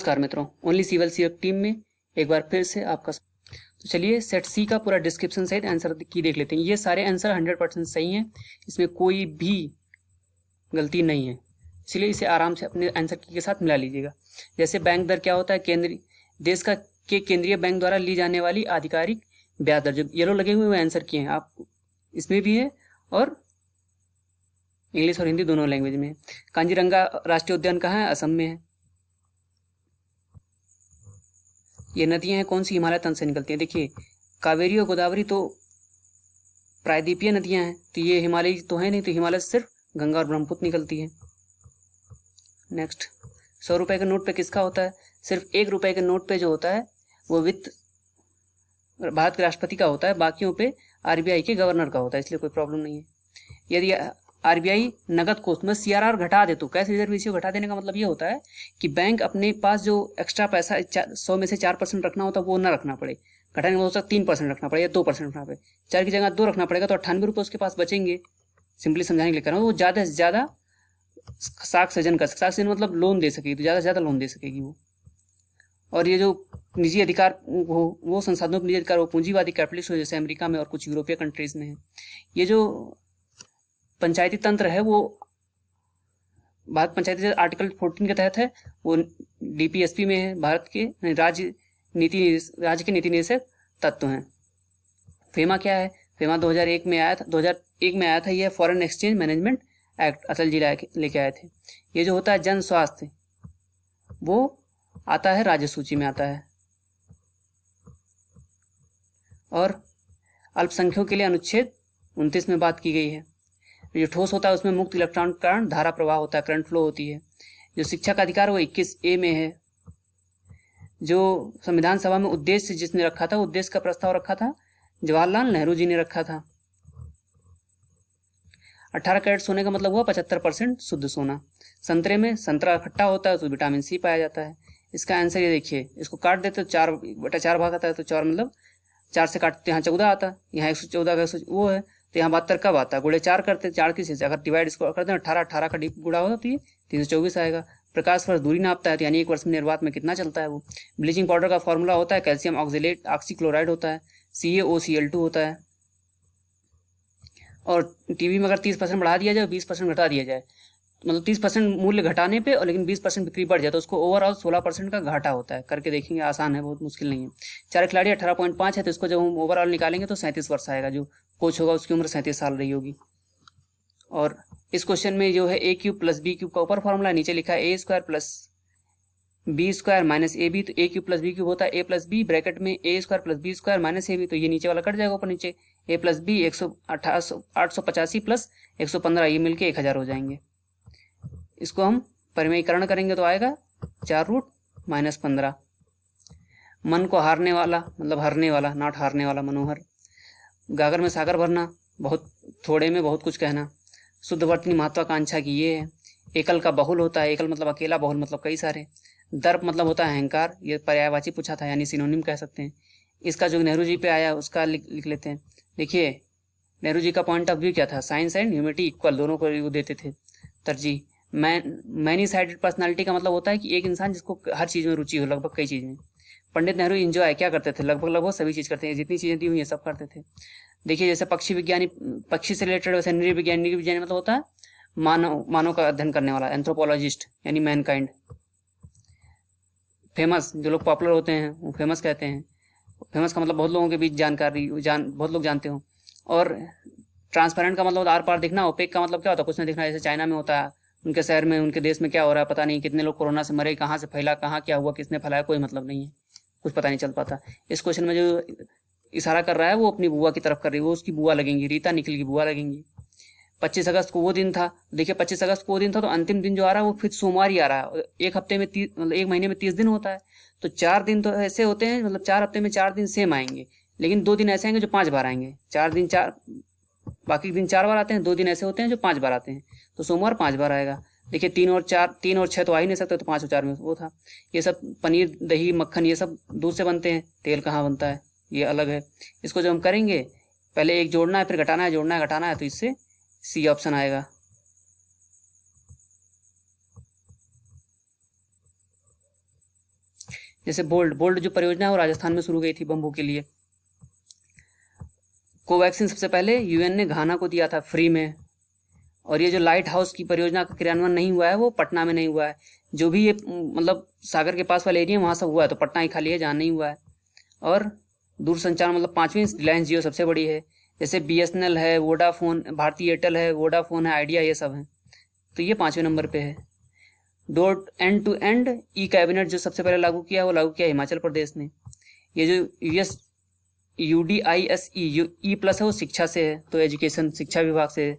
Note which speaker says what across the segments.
Speaker 1: नमस्कार मित्रों, only civil सी team में एक बार फिर से आपका। तो चलिए सेट सी का पूरा डिस्क्रिप्शन सहित आंसर की देख लेते हैं। ये सारे आंसर 100% सही हैं, इसमें कोई भी गलती नहीं है, इसलिए इसे आराम से अपने आंसर की के साथ मिला लीजिएगा। जैसे बैंक दर क्या होता है, केंद्रीय देश का के केंद्रीय बैंक द्वारा ली जाने वाली आधिकारिक ब्याज दर, जो येलो लगे हुए आंसर किए हैं आप, इसमें भी है और इंग्लिश और हिंदी दोनों लैंग्वेज में है। कांजीरंगा राष्ट्रीय उद्यान कहाँ है? असम में है। ये नदियां हैं कौन सी? हिमालय तंत्र से निकलती हैं। देखिए कावेरी और गोदावरी तो प्रायद्वीपीय नदियां हैं, तो ये हिमालय तो है नहीं, तो हिमालय से सिर्फ गंगा और ब्रह्मपुत्र निकलती है। नेक्स्ट, 100 रुपए के नोट पे किसका होता है? सिर्फ 1 रुपए के नोट पे जो होता है वो वित्त भारत के राष्ट्रपति का होता है, बाकियों पे आरबीआई के गवर्नर का होता है, इसलिए कोई प्रॉब्लम नहीं है। यदि आरबीआई नगद कोष में सीआरआर घटा दे तो कैश रिजर्व रेशियो घटा देने का मतलब ये होता है कि बैंक अपने पास जो एक्स्ट्रा पैसा 100 में से 4% रखना होता है वो ना रखना पड़े, घटाने में हो सकता 3% रखना पड़े या 2% रखना पड़े, 4 की जगह 2 रखना पड़ेगा, तो 98 रुपये उसके पास बचेंगे। सिंपली समझाने के लिए कर रहा हूँ, वो ज़्यादा से ज़्यादा साख सृजन कर सकता, साख सृजन मतलब लोन दे सकेगी, तो ज़्यादा से ज़्यादा लोन दे सकेगी वो। और ये जो निजी अधिकार वो संसाधनों पर निजी अधिकार वो पूंजीवादी कैपिटलिस्ट हो, जैसे अमेरिका में और कुछ यूरोपीय कंट्रीज में है। ये जो पंचायती तंत्र है वो भारत पंचायती आर्टिकल 14 के तहत है, वो डीपीएसपी में है। भारत के राज्य के नीति निदेशक तत्व हैं। फेमा क्या है? फेमा 2001 में आया था, 2001 में आया था। यह foreign exchange management act Atal ji लेके आए थे। ये जो होता है जन स्वास्थ्य, वो आता है राज्य सूची में आता है। और अल्पसंख्यकों के लिए अनुच्छेद 29 में बात की गई है। जो ठोस होता है उसमें मुक्त इलेक्ट्रॉन के कारण धारा प्रवाह होता है, करंट फ्लो होती है। जो शिक्षा का अधिकार वो 21A में है। जो संविधान सभा में उद्देश्य जिसने रखा था, उद्देश्य का प्रस्ताव रखा था जवाहरलाल नेहरू जी ने रखा था। 18 कैरेट सोने का मतलब हुआ 75% शुद्ध सोना। संतरे में संतरा खट्टा होता है तो विटामिन सी पाया जाता है। इसका आंसर ये देखिए, इसको काट देते तो 4/4 भाग आता है, तो 4 मतलब 4 से काटते यहाँ 14 आता है, यहाँ 114 का वो है, तो यहाँ 72 कब आता है? गुड़े 4 करते, 4 किस से अगर डिवाइड इसको करते हैं 18 का गुड़ा होता है 324 आएगा। प्रकाश वर्ष दूरी नापता है, तो यानी 1 वर्ष में निर्वात में कितना चलता है वो। ब्लीचिंग पाउडर का फॉर्मूला होता है कैल्शियम ऑक्सीलेट ऑक्सीक्लोराइड होता है, CaOCl2 होता है। और टीवी में अगर 30% बढ़ा दिया जाए, 20% घटा दिया जाए, मतलब 30% मूल्य घटाने पे और लेकिन 20% बिक्री बढ़ जाए तो उसको ओवरऑल 16% का घाटा होता है। करके देखेंगे, आसान है, बहुत मुश्किल नहीं है। 4 खिलाड़ी 18.5 है, तो इसको जब हम ओवरऑल निकालेंगे तो 37 वर्ष आएगा। जो कोच होगा उसकी उम्र 37 साल रही होगी। और इस क्वेश्चन में जो है A³ + B³ का ऊपर फॉर्मूला नीचे लिखा है A² + B² - AB, तो A³ + B³ होता है A + B ब्रैकेट में A² + B² - AB, तो ये नीचे वाला कट जाएगा ऊपर नीचे। A + B 885 + 115, ये मिलके 1000 हो जाएंगे। इसको हम परिमेयीकरण करेंगे तो आएगा 4√-15। मन को हारने वाला मतलब हरने वाला, नॉट हारने वाला, मनोहर। गागर में सागर भरना, बहुत थोड़े में बहुत कुछ कहना। शुद्धवर्तनी महत्वाकांक्षा की ये है। एकल का बहुल होता है, एकल मतलब अकेला, बहुल मतलब कई सारे। दर्प मतलब होता है अहंकार, ये पर्यायवाची पूछा था, यानी सिनोनिम कह सकते हैं। इसका जो नेहरू जी पे आया उसका लिख लेते हैं। देखिए नेहरू जी का पॉइंट ऑफ व्यू क्या था? साइंस एंड ह्यूमैनिटी इक्वल, दोनों को वो देते थे तरजीह। मैनी साइडेड पर्सनालिटी का मतलब होता है कि एक इंसान जिसको हर चीज़ में रुचि हो, लगभग कई चीज़ में। पंडित नेहरू एंजॉय क्या करते थे? लगभग सभी चीज़ करते हैं, जितनी चीज़ें दी हुई हैं सब करते थे। देखिए जैसे पक्षी विज्ञानी पक्षी से रिलेटेड, वैसे नृविज्ञानी मतलब होता है मानव का अध्ययन करने वाला, एंथ्रोपोलॉजिस्ट यानी मैनकाइंड। फेमस, जो लोग पॉपुलर होते हैं वो फेमस कहते हैं। फेमस का मतलब बहुत लोगों के बीच जानकारी, बहुत लोग जानते हो। और ट्रांसपेरेंट का मतलब आर पार दिखना। ओपेक का मतलब क्या होता है? कुछ नहीं दिखना। जैसे चाइना में होता है, उनके शहर में, उनके देश में क्या हो रहा है पता नहीं, कितने लोग कोरोना से मरे, कहाँ से फैला, कहाँ क्या हुआ, किसने फैलाया, कोई मतलब नहीं है, कुछ पता नहीं चल पाता। इस क्वेश्चन में जो इशारा कर रहा है वो अपनी बुआ की तरफ कर रही है, वो उसकी बुआ लगेंगी, रीता निखिल की बुआ लगेंगी। 25 अगस्त को वो दिन था, देखिए 25 अगस्त को वो दिन था, तो अंतिम दिन जो आ रहा है वो फिर सोमवार ही आ रहा है। एक हफ्ते में मतलब एक महीने में 30 दिन होता है, तो 4 दिन तो ऐसे होते हैं, मतलब 4 हफ्ते में 4 दिन सेम आएंगे, लेकिन 2 दिन ऐसे आएंगे जो 5 बार आएंगे। 4 दिन 4, बाकी दिन 4 बार आते हैं, 2 दिन ऐसे होते हैं जो 5 बार आते हैं, तो सोमवार 5 बार आएगा। देखिए 3 और 6 तो आ ही नहीं सकते, तो 5 और 4 में वो था। ये सब पनीर, दही, मक्खन ये सब दूध से बनते हैं, तेल कहाँ बनता है, ये अलग है। इसको जब हम करेंगे, पहले एक जोड़ना है, फिर घटाना है, जोड़ना है, घटाना है, तो इससे C ऑप्शन आएगा। जैसे बोल्ट जो परियोजना है वो राजस्थान में शुरू गई थी बम्बू के लिए। कोवैक्सीन सबसे पहले यूएन ने घाना को दिया था फ्री में। और ये जो लाइट हाउस की परियोजना का क्रियान्वयन नहीं हुआ है वो पटना में नहीं हुआ है। जो भी ये मतलब सागर के पास वाले एरिया वहाँ सब हुआ है, तो पटना ही खाली है जहाँ नहीं हुआ है। और दूरसंचार मतलब 5वीं रिलायंस जियो सबसे बड़ी है। जैसे बीएसएनएल है, वोडाफोन, भारती एयरटेल है, वोडाफोन है, आइडिया, ये सब है। तो ये 5वें नंबर पे है। DoT end to end E cabinet जो सबसे पहले लागू किया वो लागू किया हिमाचल प्रदेश ने। ये जो यूएस UDISE ई प्लस है वो शिक्षा से है, तो एजुकेशन शिक्षा विभाग से है,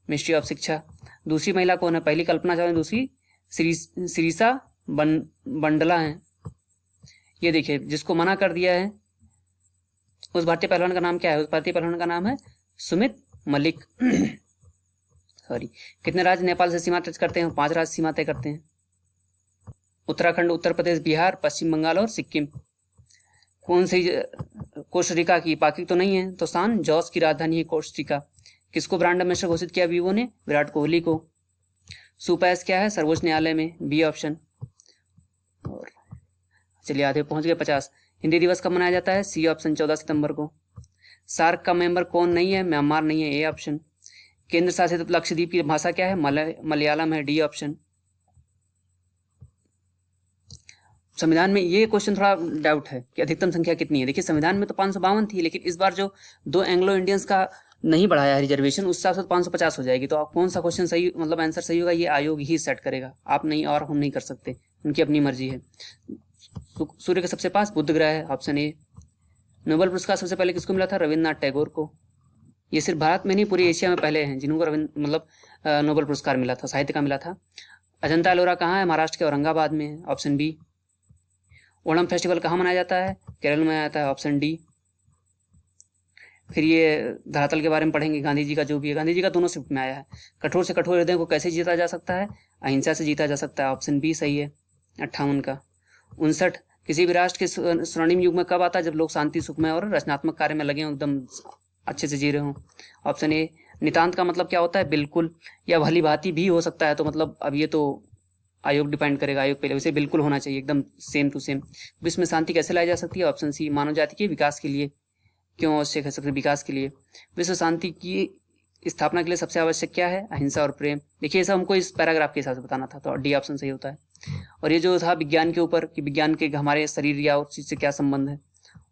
Speaker 1: मिनिस्ट्री ऑफ शिक्षा। दूसरी महिला कौन है? पहली कल्पना चावला, दूसरी श्रीसा बंडला है। ये देखिए जिसको मना कर दिया है उस भारतीय पहलवान का नाम क्या है? उस भारतीय पहलवान का नाम है सुमित मलिक। सॉरी। कितने राज्य नेपाल से सीमा टच करते हैं? 5 राज्य सीमा तय करते हैं। उत्तराखंड, उत्तर प्रदेश, बिहार, पश्चिम बंगाल और सिक्किम। कौन सी? कोस्टारिका की। पाकि तो नहीं है, तो सान जॉस की राजधानी है कोस्टारिका। किसको ब्रांड एम्बेसडर घोषित किया वीवो ने? विराट कोहली को। सुपैस क्या है? सर्वोच्च न्यायालय में, बी ऑप्शन। और चलिए आधे पहुंच गए 50। हिंदी दिवस कब मनाया जाता है? सी ऑप्शन, 14 सितंबर को। सार्क का मेंबर कौन नहीं है? म्यांमार नहीं है, ए ऑप्शन। केंद्र शासित लक्षद्वीप की भाषा क्या है? मलयालम है, डी ऑप्शन। संविधान में ये क्वेश्चन थोड़ा डाउट है कि अधिकतम संख्या कितनी है। देखिए संविधान में तो 552 थी, लेकिन इस बार जो 2 एंग्लो इंडियंस का नहीं बढ़ाया है रिजर्वेशन, उस हिसाब से 550 हो जाएगी। तो आप कौन सा क्वेश्चन सही, मतलब आंसर सही होगा, ये आयोग ही सेट करेगा, आप नहीं, और हम नहीं कर सकते, उनकी अपनी मर्जी है। सूर्य के सबसे पास बुध ग्रह है, ऑप्शन ए। नोबेल पुरस्कार सबसे पहले किसको मिला था? रविन्द्रनाथ टैगोर को। ये सिर्फ भारत में नहीं, पूरी एशिया में पहले हैं जिनको मतलब नोबेल पुरस्कार मिला था, साहित्य का मिला था। अजंता एलोरा कहाँ है? महाराष्ट्र के औरंगाबाद में है, ऑप्शन बी। ओणम फेस्टिवल कहाँ मनाया जाता है? केरल में आता है, ऑप्शन डी। फिर ये धरातल के बारे में पढ़ेंगे, गांधी जी का जो भी है, गांधी जी का दोनों शिफ्ट में आया है। कठोर से कठोर हृदय को कैसे जीता जा सकता है? अहिंसा से जीता जा सकता है, ऑप्शन बी सही है, 58 का। 59, किसी भी राष्ट्र के स्वर्णिम युग में कब आता है? जब लोग शांति, सुखमय और रचनात्मक कार्य में लगे हों, एकदम अच्छे से जी रहे हों, ऑप्शन ए। नितांत का मतलब क्या होता है? बिल्कुल, या भली भांति भी हो सकता है, तो मतलब अब ये तो आयोग डिपेंड करेगा, आयोग पहले, वैसे बिल्कुल होना चाहिए एकदम सेम टू सेम। विश्व में शांति कैसे लाई जा सकती है? ऑप्शन सी, मानव जाति के विकास के लिए। क्यों आवश्यक है? सबसे विकास के लिए। विश्व शांति की स्थापना के लिए सबसे आवश्यक क्या है? अहिंसा और प्रेम। देखिए सब हमको इस पैराग्राफ के हिसाब से बताना था, तो डी ऑप्शन सही होता है। और ये जो था विज्ञान के ऊपर कि विज्ञान के हमारे शरीर या उस चीज से क्या संबंध है,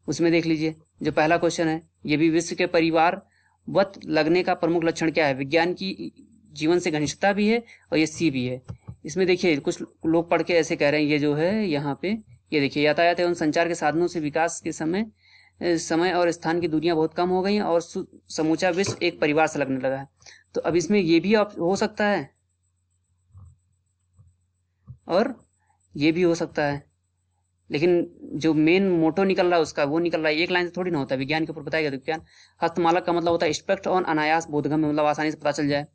Speaker 1: उसमें देख लीजिए जो पहला क्वेश्चन है, ये भी विश्व के परिवार वत लगने का प्रमुख लक्षण क्या है? विज्ञान की जीवन से घनिष्ठता भी है और ये सी भी है। इसमें देखिए कुछ लोग पढ़ के ऐसे कह रहे हैं, ये जो है यहाँ पे, ये देखिए यातायात एवं संचार के साधनों से विकास के समय और स्थान की दूरियां बहुत कम हो गई और समूचा विश्व एक परिवार से लगने लगा है। तो अब इसमें ये भी हो सकता है और ये भी हो सकता है, लेकिन जो मेन मोटो निकल रहा है उसका, वो निकल रहा है, एक लाइन से थोड़ी ना होता है। विज्ञान के ऊपर बताएगा तो विज्ञान। हस्तमालक का मतलब होता है स्पष्ट और अनायास बोधगम्य, मतलब आसानी से पता चल जाए।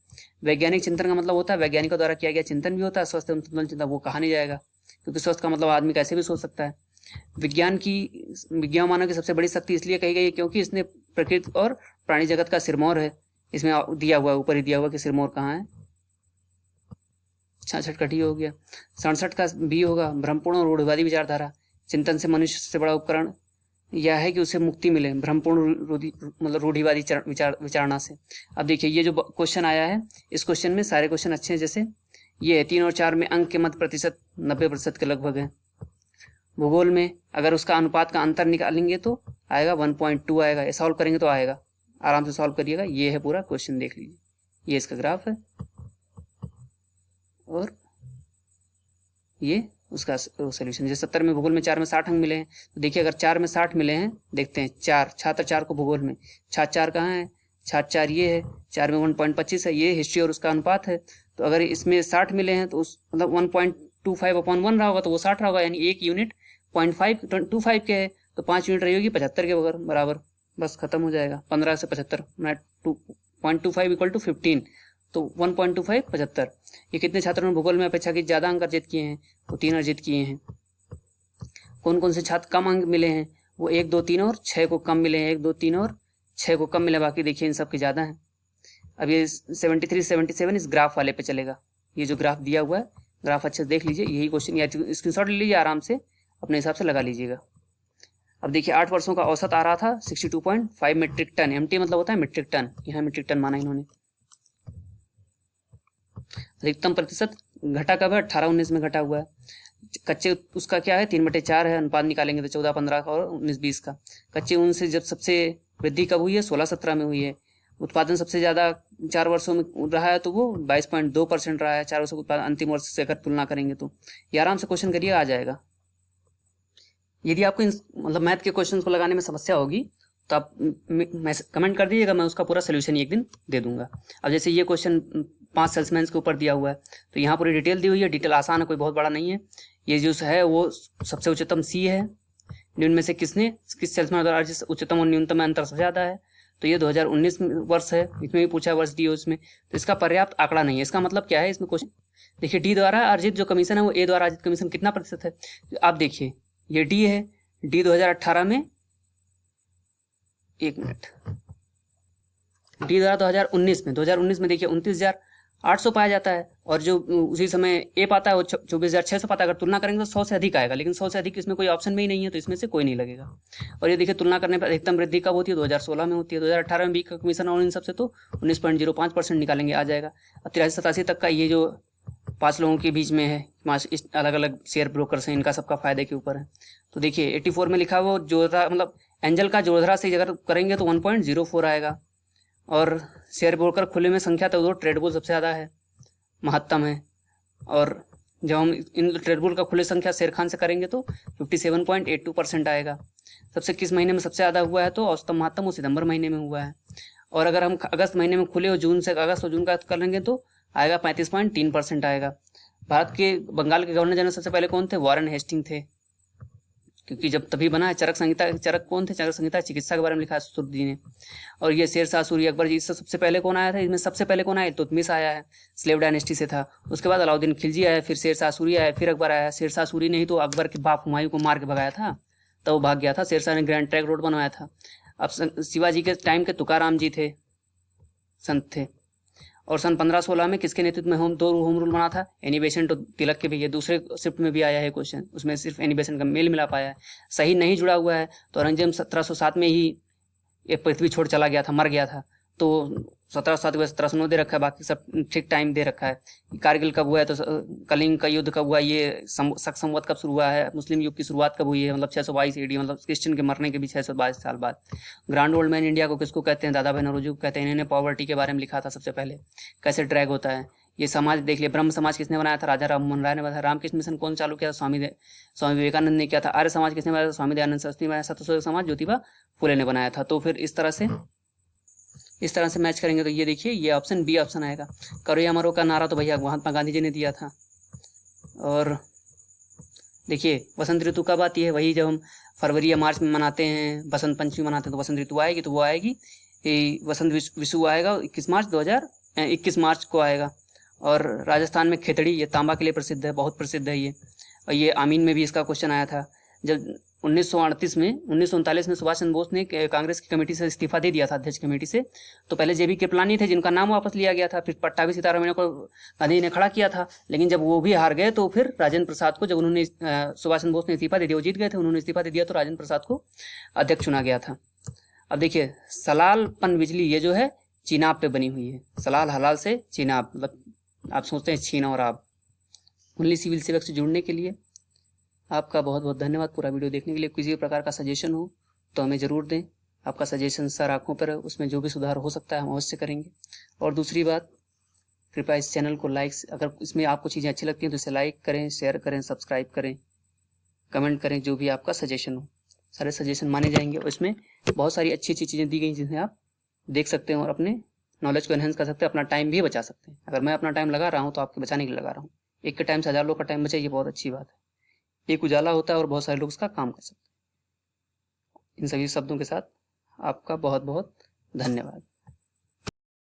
Speaker 1: वैज्ञानिक चिंतन का मतलब होता है वैज्ञानिकों द्वारा किया गया चिंतन भी होता है। स्वस्थ एवं संतुलन चिंतन, वो कहा नहीं जाएगा, क्योंकि स्वस्थ का मतलब आदमी कैसे भी सोच सकता है। विज्ञान मानव की सबसे बड़ी शक्ति इसलिए कही गई है क्योंकि इसने प्रकृति और प्राणी जगत का सिरमौर है। इसमें दिया हुआ, ऊपर ही दिया हुआ कि सिरमौर कहाँ है। 66 कटी हो गया। 67 का बी होगा, भ्रमपूर्ण और रूढ़िवादी विचारधारा। चिंतन से मनुष्य से बड़ा उपकरण यह है कि उसे मुक्ति मिले, भ्रमपूर्ण मतलब रूढ़िवादी विचारणा से। अब देखिए ये जो क्वेश्चन आया है, इस क्वेश्चन में सारे क्वेश्चन अच्छे हैं। जैसे ये है 3 और 4 में अंक के मध्य प्रतिशत 90% के लगभग है। भूगोल में अगर उसका अनुपात का अंतर निकालेंगे तो आएगा 1.2 आएगा। ये सॉल्व करेंगे तो आएगा, आराम से सॉल्व करिएगा। ये है पूरा क्वेश्चन, देख लीजिए, ये इसका ग्राफ है और ये उसका सोल्यूशन। जैसे 70 में भूगोल में 4 में 60 अंक मिले हैं, तो देखिए अगर 4 में 60 मिले हैं, देखते हैं 4 छात्र 4 को भूगोल में, छात्र 4 कहाँ है? छात्र 4 ये है, 4 में 1.25 है, ये हिस्ट्री और उसका अनुपात है। तो अगर इसमें 60 मिले हैं तो उस मतलब 1.25/1 रहा होगा, तो वो 60 रहा होगा, यानी 1 यूनिट 0.525 के है, तो 5 यूनिट रही होगी 75 के बराबर। बस खत्म हो जाएगा। 15 से 75 0.25 = 15, तो 1.25 75। ये कितने छात्रों ने भूगोल में अपेक्षाकृत ज्यादा अंक अर्जित किए हैं? वो 3 अर्जित किए हैं। कौन कौन से छात्र कम अंक मिले हैं? वो 1, 2, 3 और 6 को कम मिले हैं। 1, 2, 3 और 6 को कम मिले, बाकी देखिए इन सब के ज्यादा हैं। अब ये 73, 77 इस ग्राफ वाले पे चलेगा। ये जो ग्राफ दिया हुआ है, ग्राफ अच्छे से देख लीजिए, यही क्वेश्चन, या स्क्रीनशॉट ले लीजिए आराम से अपने हिसाब से लगा लीजिएगा। अब देखिए 8 वर्षों का औसत आ रहा था 62.5 मीट्रिक टन। एमटी मतलब होता है मीट्रिक टन, यहाँ मीट्रिक टन माना इन्होंने। अधिकतम प्रतिशत घटा कब है? 18-19 में घटा हुआ है। कच्चे उसका क्या है? 3/4 है। अनुपात निकालेंगे तो 14-15 का और 19-20 का। कच्चे ऊन से जब सबसे वृद्धि कब हुई है? 16-17 में हुई है। उत्पादन सबसे ज़्यादा 4 वर्षों में रहा है तो वो 22.2% रहा है 4 वर्षों का उत्पादन, अंतिम वर्ष से अगर तुलना करेंगे तो। ये आराम से क्वेश्चन करिए, आ जाएगा। यदि आपको मतलब मैथ के क्वेश्चन को लगाने में समस्या होगी तो आप कमेंट कर दीजिएगा, मैं उसका पूरा सोल्यूशन एक दिन दे दूंगा। अब जैसे ये क्वेश्चन 5 सेल्समैन के ऊपर दिया हुआ है तो यहाँ पूरी डिटेल दी हुई है। डिटेल आसान है, कोई बहुत बड़ा नहीं है। ये जो है वो सबसे उच्चतम सी है। निम्न में से किस सेल्समैन द्वारा उच्चतम और न्यूनतम में अंतर सबसे ज़्यादा है? तो ये 2019 वर्ष है, इसमें भी पूछा वर्ष दिए उसमें, तो इसका पर्याप्त आंकड़ा नहीं है। इसका मतलब क्या है इसमें क्वेश्चन देखिए, डी द्वारा अर्जित जो कमीशन है वो ए द्वारा अर्जित कमीशन कितना प्रतिशत है? आप देखिए ये डी है, डी 2018 में, एक मिनट, डी द्वारा 2019 में देखिए 29,800 पाया जाता है, और जो उसी समय ए पाता है वो 24,600 पाता है। अगर तुलना करेंगे तो 100 से अधिक आएगा, लेकिन 100 से अधिक इसमें कोई ऑप्शन में ही नहीं है, तो इसमें से कोई नहीं लगेगा। और ये देखिए तुलना करने पर अधिकतम वृद्धि कब होती है? 2016 में होती है। 2018 में बी का कमीशन और इन सबसे तो 19.05% निकालेंगे, आ जाएगा। अब 83-87 तक का ये जो 5 लोगों के बीच में है, 5 अलग अलग शेयर ब्रोकर्स हैं, इनका सबका फायदे के ऊपर है। तो देखिए 84 में लिखा हुआ जोधरा, मतलब एंजल का जोधरा से अगर करेंगे तो 1.04 आएगा। और शेयर ब्रोकर खुले में संख्या तो वो ट्रेडबुल सबसे ज़्यादा है, महत्तम है। और जब हम इन ट्रेडबुल का खुले संख्या शेर खान से करेंगे तो 57.82% आएगा। सबसे किस महीने में सबसे ज़्यादा हुआ है? तो औसतम महत्तम वो सितंबर महीने में हुआ है। और अगर हम अगस्त महीने में खुले और जून से अगस्त और जून का कर लेंगे तो आएगा 35.3% आएगा। भारत के बंगाल के गवर्नर जनरल सबसे पहले कौन थे? वॉरेन हेस्टिंग थे, क्योंकि जब तभी बना है चरक संहिता। चरक कौन थे? चरक संहिता चिकित्सा के बारे में लिखा है सुश्रुत जी ने। और ये शेरशाह सूरी, अकबर जी, इससे सबसे पहले कौन आया था? इसमें सबसे पहले कौन आया? इल्तुतमिश आया है, स्लेव डायनेस्टी से था। उसके बाद अलाउद्दीन खिलजी आया, फिर शेरशाह सूरी आया, फिर अकबर आया। शेरशाह सूरी ने ही तो अकबर के बाप हुमायूं को मार के भगाया था, तब वो भाग गया था। शेरशाह ने ग्रैंड ट्रैंक रोड बनवाया था। अब शिवाजी के टाइम के तुकाराम जी थे, संत थे। और सन 1516 में किसके नेतृत्व में होम रूल बना था? एनी बेसेंट तो तिलक के भी, ये दूसरे शिफ्ट में भी आया है क्वेश्चन, उसमें सिर्फ एनी बेसेंट का मेल मिला पाया है, सही नहीं जुड़ा हुआ है। तो औरंगजेब 1707 में ही एक पृथ्वी छोड़ चला गया था, मर गया था, तो 1707 को 1709 दे रखा है, बाकी सब ठीक टाइम दे रखा है। कारगिल कब हुआ है, तो कलिंग का युद्ध कब हुआ, ये शक संवत कब शुरू हुआ है, मुस्लिम युग की शुरुआत कब हुई है, मतलब 622 AD, मतलब क्रिश्चियन के मरने के भी 622 साल बाद। ग्रांड ओल्ड मैन इंडिया को किसको कहते हैं? दादा भाई नौरोजी को कहते हैं। इन्होंने पॉवर्टी के बारे में लिखा था सबसे पहले, कैसे ड्रैग होता है। ये समाज देख लिया, ब्रह्म समाज किसने बनाया था? राजा राम मोहन राय ने बनाया। रामकृष्ण मिशन कौन चालू किया था? स्वामी विवेकानंद ने किया था। आर्य समाज किसने बनाया था? स्वामी दयानंद सरस्वती ने बनाया। सत्यशोधक समाज ज्योतिबा फुले ने बनाया था। तो फिर इस तरह से मैच करेंगे तो ये देखिए, ये ऑप्शन बी ऑप्शन आएगा। करो या मरो का नारा तो भैया महात्मा गांधी जी ने दिया था। और देखिए वसंत ऋतु कब आती है? वही जब हम फरवरी या मार्च में मनाते हैं, बसंत पंचमी मनाते हैं, तो वसंत ऋतु आएगी, तो वो आएगी वसंत विषु आएगा 21 मार्च को आएगा। और राजस्थान में खेतड़ी, ये तांबा के लिए प्रसिद्ध है, बहुत प्रसिद्ध है ये। और ये आमीन में भी इसका क्वेश्चन आया था। जब 1939 में सुभाष चंद्र बोस ने कांग्रेस की कमेटी से इस्तीफा दे दिया था, अध्यक्ष कमेटी से, तो पहले JB कृपलानी थे जिनका नाम वापस लिया गया था, फिर पट्टाभी सीतारमण को गांधी ने खड़ा किया था, लेकिन जब वो भी हार गए तो फिर राजेंद्र प्रसाद को, जब उन्होंने सुभाष चंद्र बोस ने इस्तीफा दे दिया, वो जीत गए थे, उन्होंने इस्तीफा दे दिया तो राजेंद्र प्रसाद को अध्यक्ष चुना गया था। अब देखिए सलाल पन बिजली, ये जो है चीनाब पे बनी हुई है। सलाल हलाल से चीनाब, मतलब आप सोचते हैं छीना और आप। ओनली सिविल सेवक से जुड़ने के लिए आपका बहुत बहुत धन्यवाद। पूरा वीडियो देखने के लिए। किसी भी प्रकार का सजेशन हो तो हमें ज़रूर दें। आपका सजेशन सर आँखों पर है, उसमें जो भी सुधार हो सकता है हम अवश्य करेंगे। और दूसरी बात, कृपया इस चैनल को लाइक, अगर इसमें आपको चीज़ें अच्छी लगती हैं तो इसे लाइक करें, शेयर करें, सब्सक्राइब करें, कमेंट करें, जो भी आपका सजेशन हो, सारे सजेशन माने जाएंगे। और इसमें बहुत सारी अच्छी अच्छी चीज़ें दी गई जिन्हें आप देख सकते हैं और अपने नॉलेज को एनहेंस कर सकते हैं, अपना टाइम भी बचा सकते हैं। अगर मैं अपना टाइम लगा रहा हूँ तो आपके बचाने के लिए लगा रहा हूँ। एक के टाइम से 1000 लोग का टाइम बचे, ये बहुत अच्छी बात है। एक उजाला होता है और बहुत सारे लोग उसका काम कर सकते हैं। इन सभी शब्दों के साथ आपका बहुत बहुत धन्यवाद।